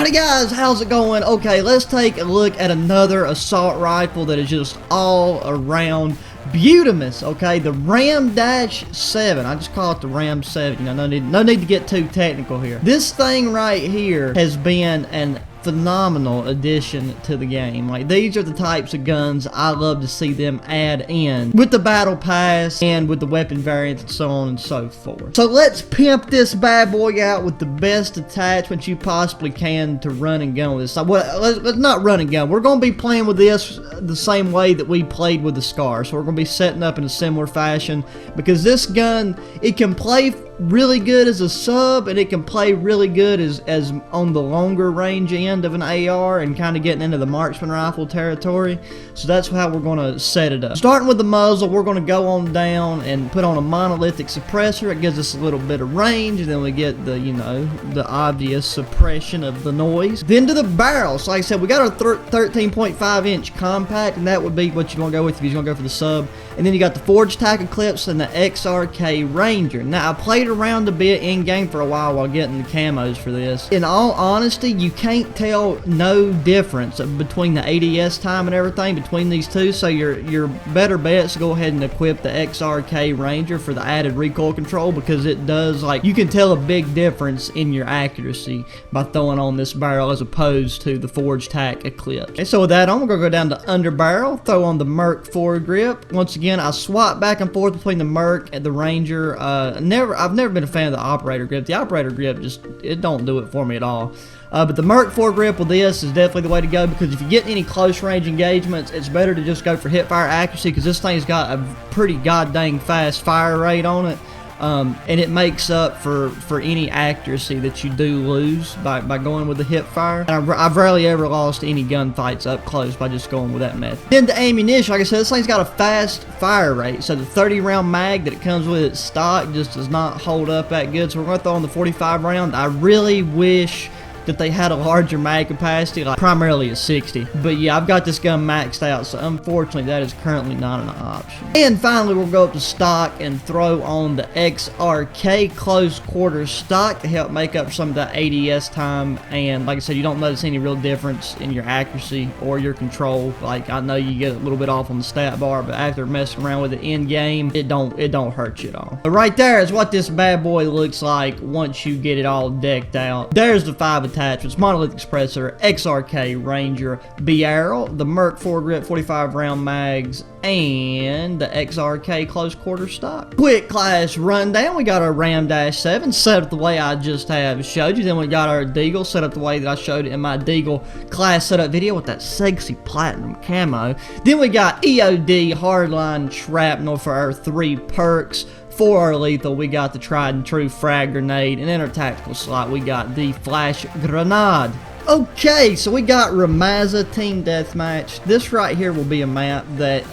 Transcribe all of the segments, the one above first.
Howdy guys, how's it going? Okay, let's take a look at another assault rifle that is just all around beautimous. Okay, the RAM-7. I just call it the RAM-7. You know, no need to get too technical here. This thing right here has been an phenomenal addition to the game. Like, these are the types of guns I love to see them add in with the battle pass and with the weapon variants and so on and so forth. So let's pimp this bad boy out with the best attachments you possibly can to run and gun with this. So, let's not run and gun. We're going to be playing with this the same way that we played with the Scar. So we're going to be setting up in a similar fashion, because this gun, it can play really good as a sub, and it can play really good as on the longer range end of an AR and kind of getting into the marksman rifle territory. So that's how we're going to set it up. Starting with the muzzle, we're going to go on down and put on a monolithic suppressor. It gives us a little bit of range, and then we get the, you know, the obvious suppression of the noise. Then to the barrel. So like I said, we got our 13.5 inch compact, and that would be what you're going to go with if you're going to go for the sub. And then you got the Forged Tack Eclipse and the XRK Ranger. Now, I played around a bit in game for a while getting the camos for this. In all honesty, you can't tell no difference between the ADS time and everything between these two, so your better bet's to go ahead and equip the XRK Ranger for the added recoil control, because it does, like, you can tell a big difference in your accuracy by throwing on this barrel as opposed to the Forged Tack Eclipse. Okay, so with that on, we're going to go down to Underbarrel, throw on the Merc foregrip. Once again, I swap back and forth between the Merc and the Ranger. I've never been a fan of the operator grip. The operator grip just, it don't do it for me at all. But the Merc foregrip with this is definitely the way to go, because if you get any close range engagements, it's better to just go for hip fire accuracy, because this thing's got a pretty goddamn fast fire rate on it. And it makes up for any accuracy that you do lose by going with the hip fire. And I've rarely ever lost any gunfights up close by just going with that method. Then the ammunition, like I said, this thing's got a fast fire rate, so the 30 round mag that it comes with its stock just does not hold up that good. So we're going to throw on the 45 round. I really wish that they had a larger mag capacity, like primarily a 60. But yeah, I've got this gun maxed out, so unfortunately that is currently not an option. And finally, we'll go up to stock and throw on the XRK close quarter stock to help make up some of that ADS time. And like I said, you don't notice any real difference in your accuracy or your control. Like, I know you get a little bit off on the stat bar, but after messing around with it in game, it don't hurt you at all. But right there is what this bad boy looks like once you get it all decked out. There's the 5 attachments: monolithic suppressor, XRK Ranger, barrel, the Merc foregrip 45 round mags, and the XRK close quarter stock. Quick class rundown: we got our RAM-7 set up the way I just have showed you. Then we got our Deagle set up the way that I showed it in my Deagle class setup video with that sexy platinum camo. Then we got EOD hardline shrapnel for our 3 perks. For our lethal, we got the tried and true frag grenade, and in our tactical slot, we got the flash grenade. Okay, so we got Ramaza Team Deathmatch. This right here will be a map that,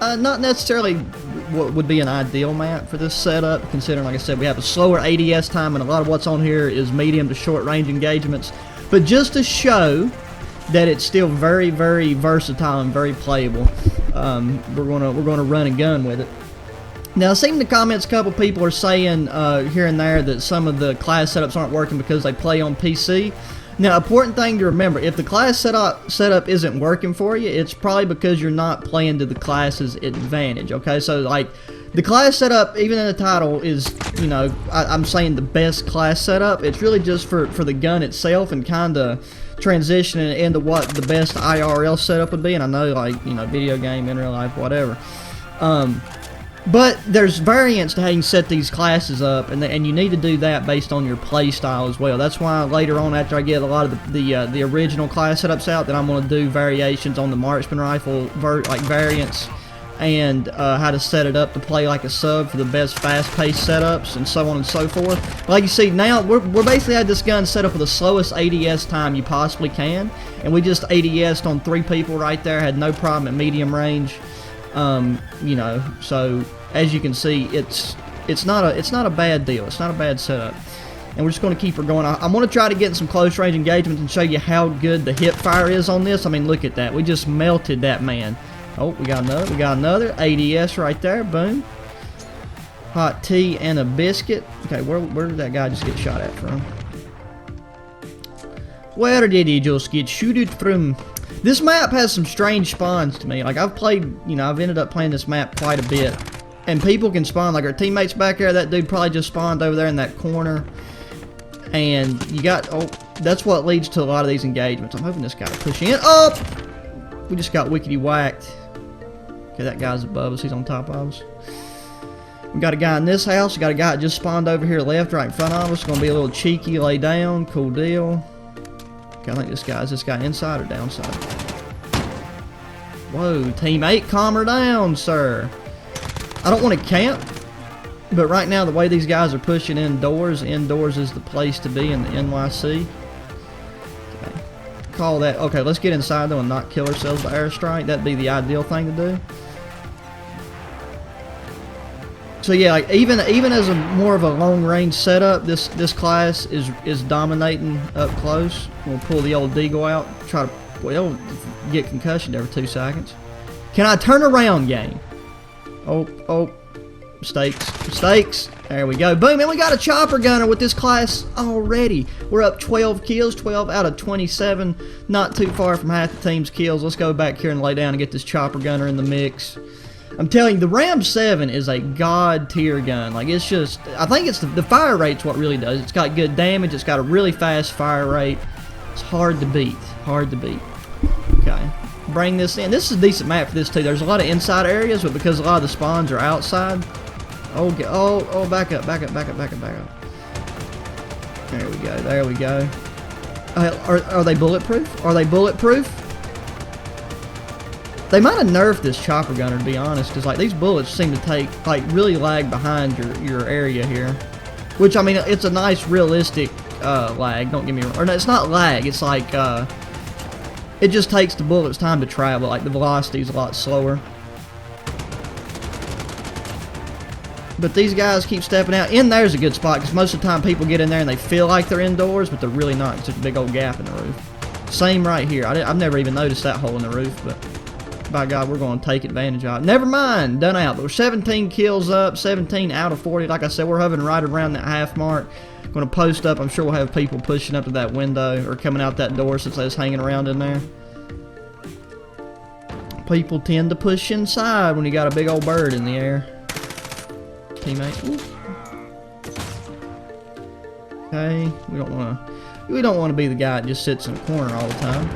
not necessarily would be an ideal map for this setup, considering, like I said, we have a slower ADS time, and a lot of what's on here is medium to short range engagements. But just to show that it's still very, very versatile and very playable, we're gonna run and gun with it. Now, I've seen in the comments a couple people are saying here and there that some of the class setups aren't working because they play on PC. Now, important thing to remember, if the class setup isn't working for you, it's probably because you're not playing to the class's advantage, okay? So, like, the class setup, even in the title, is, you know, I'm saying the best class setup. It's really just for the gun itself and kind of transitioning into what the best IRL setup would be. And I know, like, you know, video game, in real life, whatever. But there's variants to how you can set these classes up, and you need to do that based on your play style as well. That's why later on, after I get a lot of the original class setups out, that I'm going to do variations on the marksman rifle, like variants, and how to set it up to play like a sub for the best fast-paced setups, and so on and so forth. Like you see now, we're basically had this gun set up with the slowest ADS time you possibly can, and we just ADS'd on 3 people right there, had no problem at medium range. You know, so as you can see, it's not a bad deal. It's not a bad setup, and we're just going to keep her going. I'm going to try to get in some close range engagements and show you how good the hip fire is on this. I mean, look at that. We just melted that man. Oh, we got another ADS right there. Boom. Hot tea and a biscuit. Okay, where did that guy just get shot at from? Where did he just get shooted from? This map has some strange spawns to me. Like, I've played, you know, I've ended up playing this map quite a bit. And people can spawn, like our teammates back there, that dude probably just spawned over there in that corner. And you got, oh, that's what leads to a lot of these engagements. I'm hoping this guy will push in. Oh! We just got wickety whacked. Okay, that guy's above us. He's on top of us. We got a guy in this house. We got a guy that just spawned over here left, right in front of us. Gonna be a little cheeky, lay down. Cool deal. Okay, I think is this guy inside or downside? Whoa, teammate, calm her down, sir. I don't want to camp, but right now the way these guys are pushing indoors is the place to be in the NYC. Okay. Call that. Okay, let's get inside though and not kill ourselves by airstrike. That'd be the ideal thing to do. So yeah, like even as a more of a long range setup, this class is dominating up close. We'll pull the old deagle out, try to, well, get concussion every 2 seconds. Can I turn around, game? Oh, mistakes. There we go. Boom, and we got a chopper gunner with this class already. We're up 12 kills, 12 out of 27. Not too far from half the team's kills. Let's go back here and lay down and get this chopper gunner in the mix. I'm telling you, the RAM-7 is a god tier gun. Like, it's just, I think it's the fire rate's what really does. It's got good damage. It's got a really fast fire rate. It's hard to beat. Okay. Bring this in. This is a decent map for this too. There's a lot of inside areas, but because a lot of the spawns are outside. Oh, back up. There we go. Are they bulletproof? They might have nerfed this chopper gunner, to be honest, because like these bullets seem to take, like, really lag behind your area here. Which, I mean, it's a nice realistic lag, don't get me wrong. Or no, it's not lag, it's like it just takes the bullets time to travel. Like, the velocity is a lot slower. But these guys keep stepping out. In there's a good spot, because most of the time people get in there and they feel like they're indoors, but they're really not. It's just a big old gap in the roof. Same right here. I've never even noticed that hole in the roof, but by God, we're going to take advantage of it. Never mind, done out. But we're 17 kills up, 17 out of 40. Like I said, we're hovering right around that half mark. Going to post up. I'm sure we'll have people pushing up to that window or coming out that door since they're hanging around in there. People tend to push inside when you got a big old bird in the air. Teammate. Ooh. Okay, we don't want to be the guy that just sits in the corner all the time.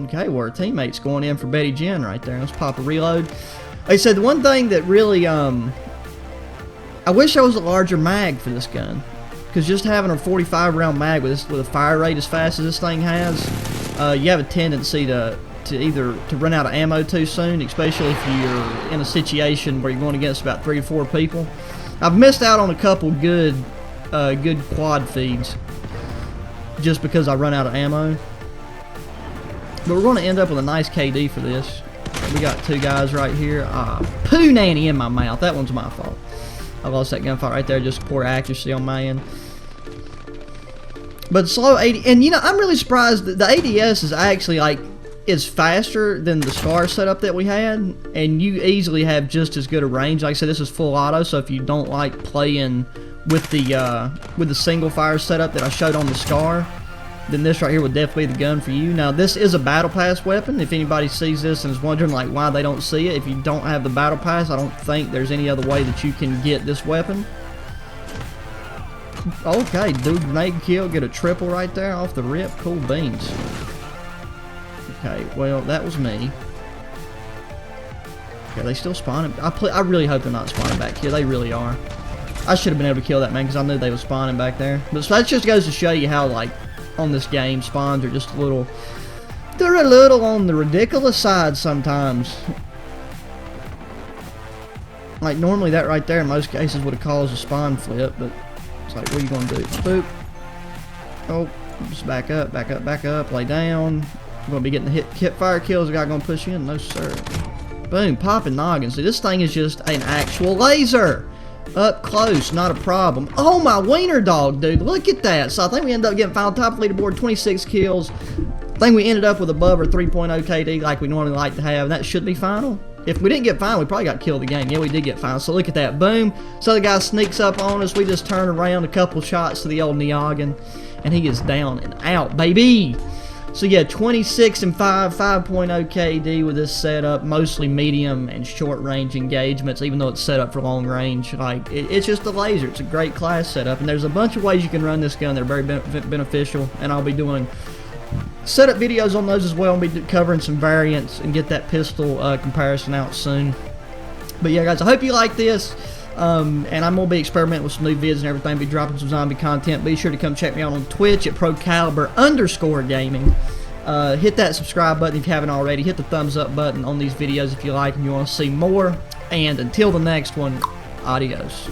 Okay, well, our teammate's going in for Betty Jen right there. Let's pop a reload. Like I said, the one thing that really, I wish I was a larger mag for this gun. Because just having a 45 round mag with a fire rate as fast as this thing has, you have a tendency to run out of ammo too soon, especially if you're in a situation where you're going against about 3 or 4 people. I've missed out on a couple good quad feeds just because I run out of ammo. But we're going to end up with a nice KD for this. We got 2 guys right here. Poo nanny in my mouth. That one's my fault. I lost that gunfight right there. Just poor accuracy on my end. But slow 80. And you know, I'm really surprised that the ADS is actually like is faster than the SCAR setup that we had. And you easily have just as good a range. Like I said, this is full auto. So if you don't like playing with the single fire setup that I showed on the SCAR, then this right here would definitely be the gun for you. Now, this is a battle pass weapon. If anybody sees this and is wondering like why they don't see it, if you don't have the battle pass, I don't think there's any other way that you can get this weapon. Okay, dude, grenade kill, get a triple right there off the rip. Cool beans. Okay, well, that was me. Okay, they still spawning. I really hope they're not spawning back here. They really are. I should have been able to kill that man because I knew they were spawning back there. But so that just goes to show you how, like, on this game, spawns are just they're a little on the ridiculous side sometimes. Like, normally that right there in most cases would have caused a spawn flip, but it's like, what are you going to do? Boop. Oh, just back up, lay down. I'm going to be getting the hip fire kills. The guy going to push in? No, sir. Boom, popping noggins. See, this thing is just an actual laser. Up close, not a problem. Oh, my wiener dog, dude. Look at that. So I think we ended up getting final top leaderboard, 26 kills. I think we ended up with above our 3.0 KD like we normally like to have. And that should be final. If we didn't get final, we probably got killed the game. Yeah, we did get final. So look at that. Boom. So the guy sneaks up on us. We just turn around a couple shots to the old noggin. and he is down and out, baby. So yeah, 26 and 5.0 KD with this setup, mostly medium and short range engagements, even though it's set up for long range. Like, it's just a laser. It's a great class setup, and there's a bunch of ways you can run this gun that are very beneficial, and I'll be doing setup videos on those as well. I'll be covering some variants and get that pistol comparison out soon. But yeah, guys, I hope you like this. And I'm going to be experimenting with some new vids and everything, be dropping some zombie content. Be sure to come check me out on Twitch at ProCaliber_gaming. Hit that subscribe button if you haven't already. Hit the thumbs up button on these videos if you like and you want to see more. And until the next one, adios.